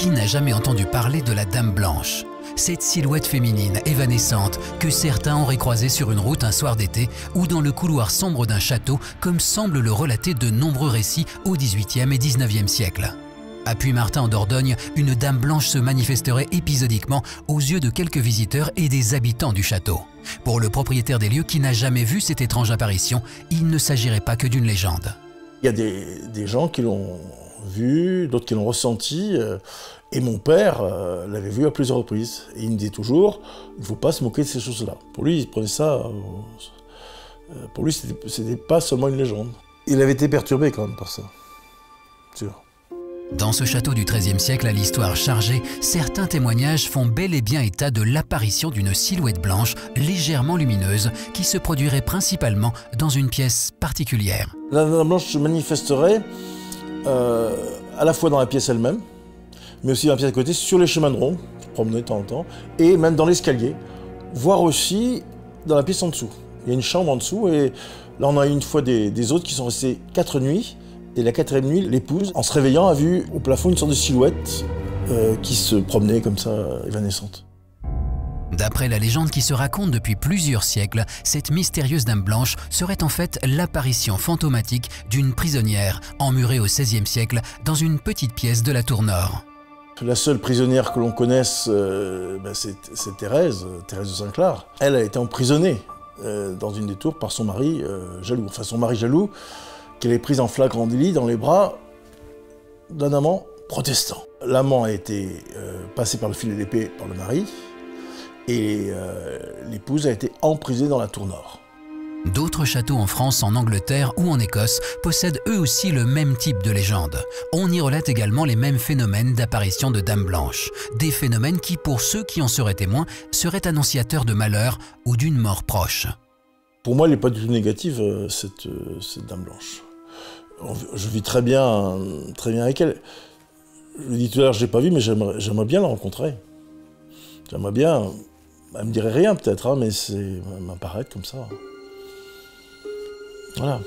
Qui n'a jamais entendu parler de la Dame Blanche? Cette silhouette féminine évanescente que certains auraient croisée sur une route un soir d'été ou dans le couloir sombre d'un château, comme semblent le relater de nombreux récits au XVIIIe et XIXe siècle. À Puymartin en Dordogne, une Dame Blanche se manifesterait épisodiquement aux yeux de quelques visiteurs et des habitants du château. Pour le propriétaire des lieux qui n'a jamais vu cette étrange apparition, il ne s'agirait pas que d'une légende. Il y a des gens qui l'ont vu, d'autres qui l'ont ressenti, et mon père l'avait vu à plusieurs reprises. Et il me disait toujours, il ne faut pas se moquer de ces choses-là. Pour lui, il prenait ça, pour lui, c'était pas seulement une légende. Il avait été perturbé quand même par ça, sûr. Dans ce château du XIIIe siècle à l'histoire chargée, certains témoignages font bel et bien état de l'apparition d'une silhouette blanche légèrement lumineuse qui se produirait principalement dans une pièce particulière. La Dame Blanche se manifesterait à la fois dans la pièce elle-même, mais aussi dans la pièce à côté, sur les chemins de ronde, se promener de temps en temps, et même dans l'escalier, voire aussi dans la pièce en dessous. Il y a une chambre en dessous, et là on a eu une fois des autres qui sont restés 4 nuits, et la 4e nuit, l'épouse, en se réveillant, a vu au plafond une sorte de silhouette qui se promenait comme ça, évanescente. D'après la légende qui se raconte depuis plusieurs siècles, cette mystérieuse Dame Blanche serait en fait l'apparition fantomatique d'une prisonnière emmurée au XVIe siècle dans une petite pièce de la tour nord. La seule prisonnière que l'on connaisse, c'est Thérèse de Saint-Clar. Elle a été emprisonnée dans une des tours par son mari jaloux. Enfin, son mari jaloux, qu'elle est prise en flagrant délit dans les bras d'un amant protestant. L'amant a été passé par le filet d'épée par le mari et l'épouse a été emprisonnée dans la tour nord. D'autres châteaux en France, en Angleterre ou en Écosse possèdent eux aussi le même type de légende. On y relate également les mêmes phénomènes d'apparition de Dame Blanche. Des phénomènes qui, pour ceux qui en seraient témoins, seraient annonciateurs de malheur ou d'une mort proche. Pour moi, elle n'est pas du tout négative, cette Dame Blanche. Je vis très bien avec elle. Je l'ai dit tout à l'heure, je ne l'ai pas vue, mais j'aimerais bien la rencontrer. J'aimerais bien. Elle me dirait rien peut-être, hein, mais c'est m'apparaître comme ça. Voilà.